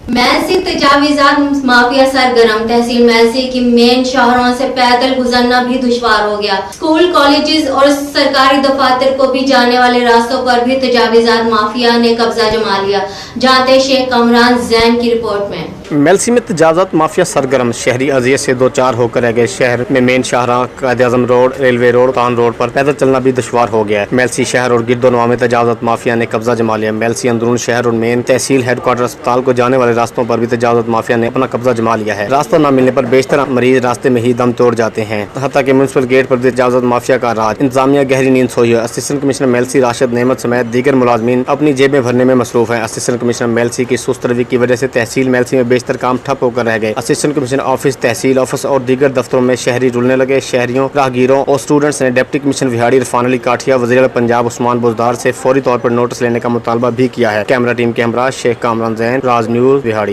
Mailsi तजावीज़ात mafia सरगर्म, तहसील मेलसी की main शहरों से पैदल गुजरना भी दुश्वार हो गया। स्कूल, कॉलेजेस और सरकारी दफातर को भी जाने वाले रास्तों पर भी तजावीज़ात माफिया ने कब्जा जमा लिया। जानते शेख कमरान जैन की रिपोर्ट में। मेलसी में तजावज़ात माफिया सरगर्म, शहरी अजियत से दो चार होकर रह गए। शहर में मेन शाहराह, कायद-ए-आज़म रोड, रेलवे रोड, कान रोड पर पैदल चलना भी दुश्वार हो गया है। मेलसी शहर और गिरदोनवा में तजावज़ात माफिया ने कब्जा जमा लिया। मेलसी अंदरून शहर और मेन तहसील हेडक्वार्टर अस्पताल को जाने वाले रास्तों पर भी तजावज़ात माफिया ने अपना कब्जा जमा लिया है। रास्ता न मिलने पर बेशतर मरीज रास्ते में ही दम तोड़ जाते हैं। हत्ता कि म्युनिसिपल गेट पर भी तजावज़ात माफिया का राज। इंतजामिया गहरी नींद सोई है। असिस्टेंट कमिश्नर मेलसी राशिद नेमत समेत दीगर मुलाजमीन अपनी जेबें भरने में मसरूफ हैं। असिस्टेंट कमिश्नर मेलसी की सुस्त रवि की वजह से तहसील मेलसी में बेशतर काम ठप होकर रह गए। असिस्टेंट कमिश्नर ऑफिस, तहसील ऑफिस और दीगर दफ्तरों में शहरी रुलने लगे। शहरियों, राहगीरों और स्टूडेंट्स ने डिप्टी कमिश्नर विहाड़ी इरफान अली काठिया, वज़ीर आला पंजाब उस्मान बुज़दार से फौरी तौर पर नोटिस लेने का मुतालबा भी किया है। कैमरा टीम के हमरा शेख कामरान जैन, राज न्यूज़, विहाड़ी।